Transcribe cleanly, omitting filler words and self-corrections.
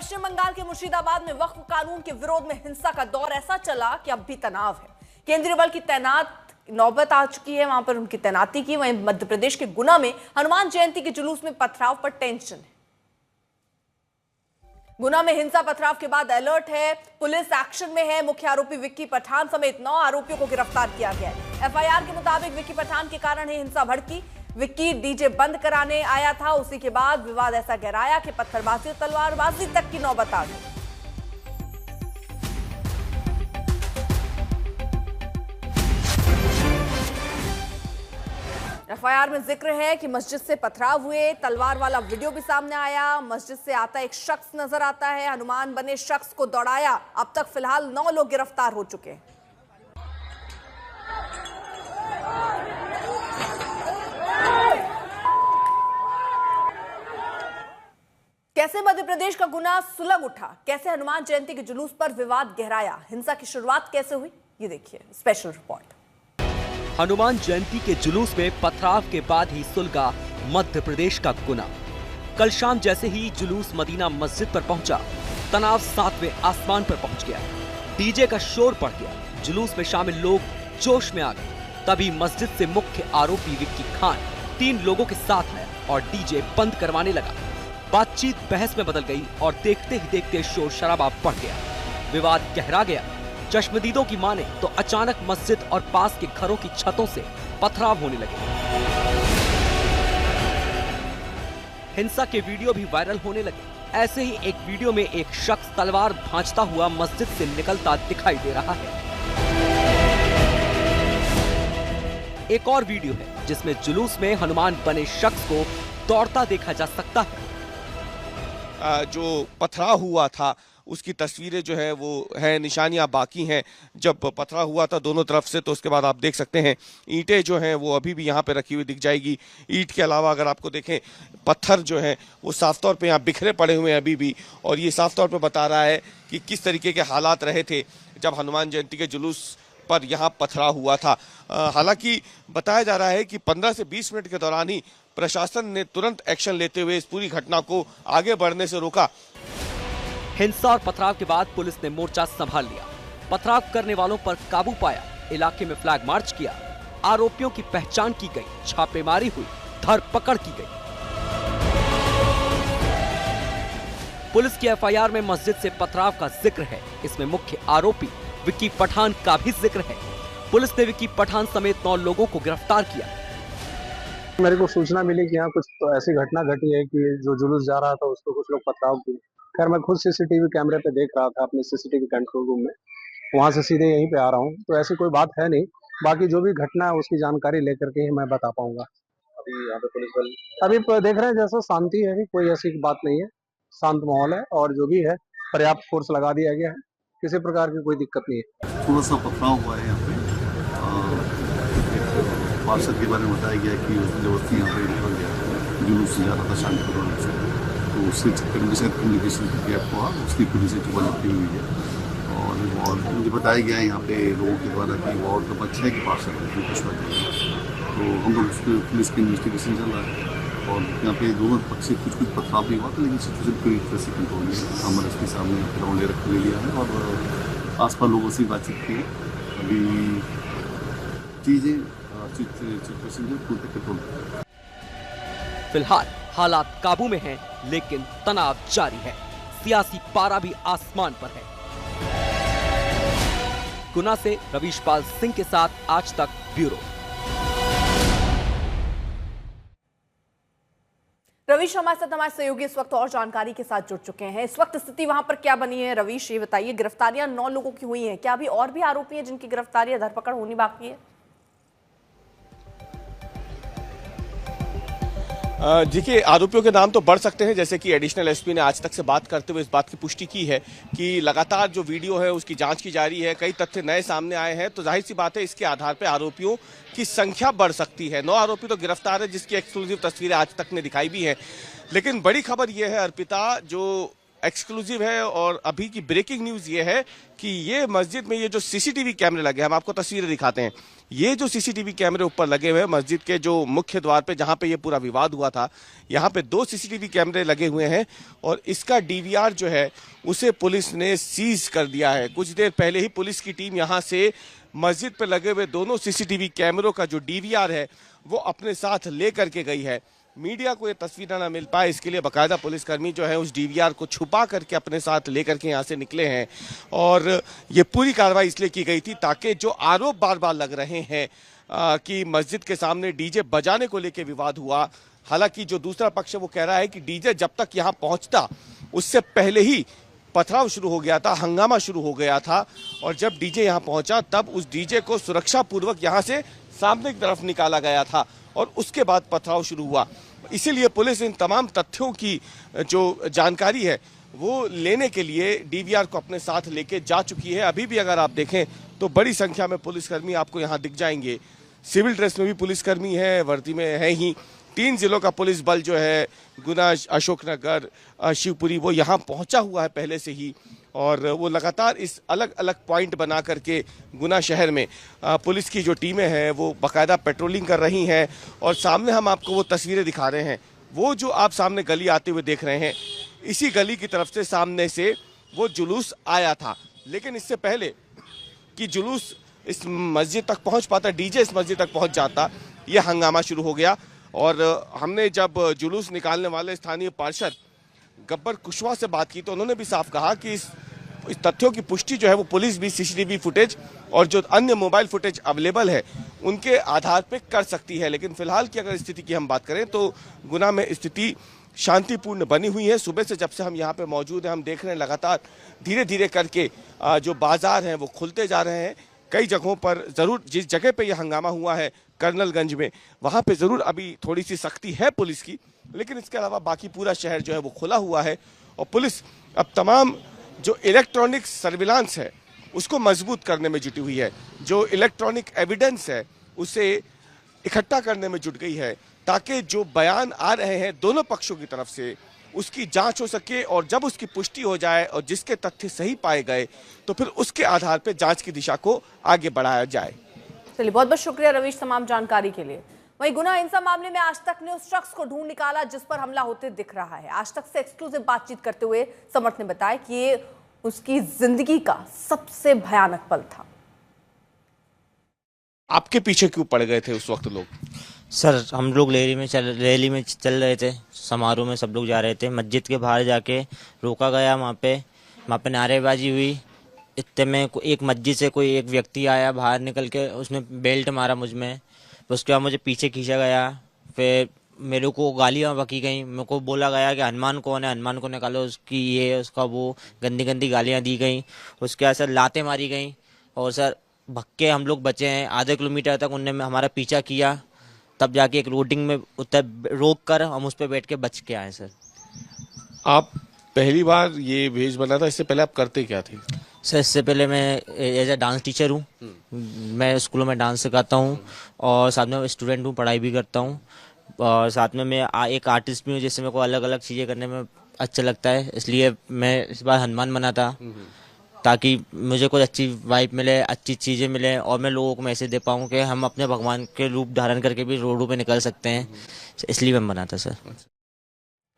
पश्चिम बंगाल के मुर्शिदाबाद में वक्फ कानून के विरोध में हिंसा का दौर ऐसा चला कि अब भी तनाव है। केंद्रीय बल की तैनात नौबत आ चुकी है, वहां पर उनकी तैनाती की। वहीं मध्य प्रदेश के गुना में हनुमान जयंती के जुलूस में पथराव पर टेंशन है। गुना में हिंसा पथराव के बाद अलर्ट है, पुलिस एक्शन में है। मुख्य आरोपी विक्की पठान समेत 9 आरोपियों को गिरफ्तार किया गया है। एफआईआर के मुताबिक विक्की पठान के कारण ही हिंसा भड़की। विक्की डीजे बंद कराने आया था, उसी के बाद विवाद ऐसा गहराया कि पत्थरबाजी और तलवारबाजी तक की नौबत आ गई। एफआईआर में जिक्र है कि मस्जिद से पथराव हुए, तलवार वाला वीडियो भी सामने आया। मस्जिद से आता एक शख्स नजर आता है, हनुमान बने शख्स को दौड़ाया। अब तक फिलहाल 9 लोग गिरफ्तार हो चुके हैं। कैसे मध्य प्रदेश का गुना सुलग उठा, कैसे हनुमान जयंती के जुलूस पर विवाद गहराया, हिंसा की शुरुआत कैसे हुई, ये देखिए स्पेशल रिपोर्ट। हनुमान जयंती के जुलूस में पथराव के बाद ही सुलगा मध्य प्रदेश का गुना। कल शाम जैसे ही जुलूस मदीना मस्जिद पर पहुंचा, तनाव 7वें आसमान पर पहुंच गया। डीजे का शोर बढ़ गया, जुलूस में शामिल लोग जोश में आ गए। तभी मस्जिद से मुख्य आरोपी विक्की खान 3 लोगों के साथ आया और डीजे बंद करवाने लगा। बातचीत बहस में बदल गई और देखते ही देखते शोर शराबा बढ़ गया, विवाद गहरा गया। चश्मदीदों की माने तो अचानक मस्जिद और पास के घरों की छतों से पथराव होने लगे। हिंसा के वीडियो भी वायरल होने लगे। ऐसे ही एक वीडियो में एक शख्स तलवार भांजता हुआ मस्जिद से निकलता दिखाई दे रहा है। एक और वीडियो है जिसमें जुलूस में हनुमान बने शख्स को दौड़ता देखा जा सकता है। जो पथराव हुआ था उसकी तस्वीरें जो है वो है, निशानियां बाकी हैं। जब पथराव हुआ था दोनों तरफ से, तो उसके बाद आप देख सकते हैं ईंटें जो हैं वो अभी भी यहाँ पे रखी हुई दिख जाएगी। ईंट के अलावा अगर आपको देखें, पत्थर जो है वो साफ तौर पे यहाँ बिखरे पड़े हुए हैं अभी भी, और ये साफ तौर पे बता रहा है कि किस तरीके के हालात रहे थे जब हनुमान जयंती के जुलूस पर यहाँ पथराव हुआ था। हालांकि बताया जा रहा है कि 15 से 20 मिनट के दौरान ही प्रशासन ने तुरंत एक्शन लेते हुए इस पूरी घटना को आगे बढ़ने से रोका। हिंसा और पथराव के बाद पुलिस ने मोर्चा संभाल लिया, पथराव करने वालों पर काबू पाया, इलाके में फ्लैग मार्च किया, आरोपियों की पहचान की गई, छापेमारी हुई, धरपकड़ की गई। पुलिस की एफआईआर में मस्जिद से पथराव का जिक्र है। इसमें मुख्य आरोपी विक्की पठान का भी जिक्र है। पुलिस ने विक्की पठान समेत 9 लोगों को गिरफ्तार किया। मेरे को सूचना मिली कि यहाँ कुछ तो ऐसी घटना घटी है कि जो जुलूस जा रहा था उसको कुछ लोग पथराव किए। खैर मैं खुद सीसीटीवी कैमरे पे देख रहा था अपने सीसीटीवी कंट्रोल रूम में, वहाँ से सीधे यहीं पे आ रहा हूँ, तो ऐसी कोई बात है नहीं। बाकी जो भी घटना है उसकी जानकारी लेकर के ही मैं बता पाऊंगा। अभी यहाँ पे पुलिस बल अभी देख रहे हैं जैसा शांति है, कोई ऐसी बात नहीं है, शांत माहौल है और जो भी है पर्याप्त फोर्स लगा दिया गया है, किसी प्रकार की कोई दिक्कत नहीं है। थोड़ा सा पथराव हुआ है यहाँ पे, पार्षद के बारे में बताया गया कि उसने जबरदस्ती यहाँ पे निकल गया, जुलूस से जा रहा था शांतिपूर्ण से, तो उससे चक्कर में शायद कम्युनिकेशन गैप हुआ, उसकी पुलिस से चुपा लगती हुई है। और मुझे बताया गया है यहाँ पे लोगों के द्वारा कि वार्ड नंबर 6 के पार्षद है कुछ वजह, तो हम लोग उसके पुलिस की इन्वेस्टिगेशन चल रहा है। और यहाँ पे दोनों पक्ष से कुछ पथराव भी हुआ था, लेकिन सिचुएशन पूरी तरह से कंट्रोल में है। हमारे इसके सामने ग्राउंड ले लिया है और आसपास लोगों से बातचीत की है। अभी चीजें फिलहाल हालात काबू में हैं, लेकिन तनाव जारी है। सियासी पारा भी आसमान पर है। गुना से रवीशपाल सिंह के साथ आज तक ब्यूरो। रवीश हमारे साथ, हमारे सहयोगी इस वक्त और जानकारी के साथ जुड़ चुके हैं। इस वक्त स्थिति वहां पर क्या बनी है रवीश, ये बताइए। गिरफ्तारियां 9 लोगों की हुई हैं, क्या अभी और भी आरोपी हैं जिनकी गिरफ्तारी या धरपकड़ होनी बाकी है? देखिए, आरोपियों के नाम तो बढ़ सकते हैं, जैसे कि एडिशनल एसपी ने आज तक से बात करते हुए इस बात की पुष्टि की है कि लगातार जो वीडियो है उसकी जांच की जा रही है, कई तथ्य नए सामने आए हैं, तो जाहिर सी बात है इसके आधार पर आरोपियों की संख्या बढ़ सकती है। 9 आरोपी तो गिरफ्तार है, जिसकी एक्सक्लूसिव तस्वीरें आज तक ने दिखाई भी है। लेकिन बड़ी खबर यह है अर्पिता, जो एक्सक्लूसिव है और अभी की ब्रेकिंग न्यूज ये है कि ये मस्जिद में ये जो सीसीटीवी कैमरे लगे, हम आपको तस्वीरें दिखाते हैं। ये जो सीसीटीवी कैमरे ऊपर लगे हुए हैं मस्जिद के जो मुख्य द्वार पे, जहां पे ये पूरा विवाद हुआ था, यहाँ पे 2 सीसीटीवी कैमरे लगे हुए हैं और इसका डीवीआर जो है उसे पुलिस ने सीज कर दिया है। कुछ देर पहले ही पुलिस की टीम यहाँ से मस्जिद पे लगे हुए दोनों सीसीटीवी कैमरों का जो डीवीआर है वो अपने साथ ले करके गई है। मीडिया को ये तस्वीरें ना मिल पाए, इसके लिए बाकायदा पुलिसकर्मी जो है उस डीवीआर को छुपा करके अपने साथ लेकर के यहाँ से निकले हैं। और ये पूरी कार्रवाई इसलिए की गई थी ताकि जो आरोप बार बार लग रहे हैं कि मस्जिद के सामने डीजे बजाने को लेकर विवाद हुआ, हालांकि जो दूसरा पक्ष है वो कह रहा है कि डीजे जब तक यहाँ पहुँचता उससे पहले ही पथराव शुरू हो गया था, हंगामा शुरू हो गया था और जब डीजे यहाँ पहुँचा तब उस डीजे को सुरक्षा पूर्वक यहाँ से सामने की तरफ निकाला गया था और उसके बाद पथराव शुरू हुआ। इसीलिए पुलिस इन तमाम तथ्यों की जो जानकारी है वो लेने के लिए डीवीआर को अपने साथ लेके जा चुकी है। अभी भी अगर आप देखें तो बड़ी संख्या में पुलिसकर्मी आपको यहाँ दिख जाएंगे। सिविल ड्रेस में भी पुलिसकर्मी है, वर्दी में है ही। 3 जिलों का पुलिस बल जो है, गुना, अशोकनगर, शिवपुरी, वो यहाँ पहुँचा हुआ है पहले से ही और वो लगातार इस अलग अलग पॉइंट बना करके गुना शहर में पुलिस की जो टीमें हैं वो बाकायदा पेट्रोलिंग कर रही हैं। और सामने हम आपको वो तस्वीरें दिखा रहे हैं, वो जो आप सामने गली आते हुए देख रहे हैं, इसी गली की तरफ से सामने से वो जुलूस आया था। लेकिन इससे पहले कि जुलूस इस मस्जिद तक पहुंच पाता, डीजे इस मस्जिद तक पहुंच जाता, ये हंगामा शुरू हो गया। और हमने जब जुलूस निकालने वाले स्थानीय पार्षद गब्बर कुशवाहा से बात की तो उन्होंने भी साफ कहा कि इस तथ्यों की पुष्टि जो है वो पुलिस भी सीसीटीवी फुटेज और जो अन्य मोबाइल फुटेज अवेलेबल है उनके आधार पे कर सकती है। लेकिन फिलहाल की अगर स्थिति की हम बात करें तो गुना में स्थिति शांतिपूर्ण बनी हुई है। सुबह से जब से हम यहाँ पे मौजूद हैं हम देख रहे हैं लगातार धीरे धीरे करके जो बाजार हैं वो खुलते जा रहे हैं। कई जगहों पर ज़रूर, जिस जगह पे यह हंगामा हुआ है कर्नलगंज में, वहाँ पे ज़रूर अभी थोड़ी सी सख्ती है पुलिस की, लेकिन इसके अलावा बाकी पूरा शहर जो है वो खुला हुआ है। और पुलिस अब तमाम जो इलेक्ट्रॉनिक सर्विलांस है उसको मजबूत करने में जुटी हुई है, जो इलेक्ट्रॉनिक एविडेंस है उसे इकट्ठा करने में जुट गई है ताकि जो बयान आ रहे हैं दोनों पक्षों की तरफ से उसकी जांच हो सके और जब उसकी पुष्टि हो जाए और जिसके तथ्य सही पाए गए तो फिर उसके आधार पर जांच की दिशा को आगे बढ़ाया जाए। चलिए, बहुत बहुत शुक्रिया रवीश तमाम जानकारी के लिए। वहीं गुना हिंसा मामले में आज तक ने उस शख्स को ढूंढ निकाला जिस पर हमला होते दिख रहा है। आज तक से एक्सक्लूसिव बातचीत करते हुए समर्थ ने बताया कि ये उसकी जिंदगी का सबसे भयानक पल था। आपके पीछे क्यों पड़ गए थे उस वक्त लोग? सर, हम लोग रैली में चल रहे थे, समारोह में सब लोग जा रहे थे। मस्जिद के बाहर जाके रोका गया, वहाँ पे नारेबाजी हुई। इतने में एक मस्जिद से कोई एक व्यक्ति आया, बाहर निकल के उसने बेल्ट मारा मुझ में। उसके बाद मुझे पीछे खींचा गया, फिर मेरे को गालियाँ बकी गई। मेरे को बोला गया कि हनुमान कौन है, हनुमान को निकालो, उसकी ये उसका वो गंदी गंदी गालियाँ दी गई। उसके बाद सर लातें मारी गई और सर भक्के हम लोग बचे हैं। आधे किलोमीटर तक उनने हमारा पीछा किया, तब जाके एक रोडिंग में उतर रोक कर हम उस पर बैठ के बच के आए। सर, आप पहली बार ये भेष बना था, इससे पहले आप करते क्या थे? सर, इससे पहले मैं एज ए डांस टीचर हूँ। मैं स्कूलों में डांस सिखाता हूँ और साथ में स्टूडेंट हूँ, पढ़ाई भी करता हूँ और साथ में मैं एक आर्टिस्ट भी हूँ, जिससे मेरे को अलग अलग चीज़ें करने में अच्छा लगता है। इसलिए मैं इस बार हनुमान बना था ताकि मुझे कुछ अच्छी वाइब मिले, अच्छी चीज़ें मिले और मैं लोगों को मैसेज दे पाऊँ कि हम अपने भगवान के रूप धारण करके भी रोडों पे निकल सकते हैं। इसलिए मैं बना था सर।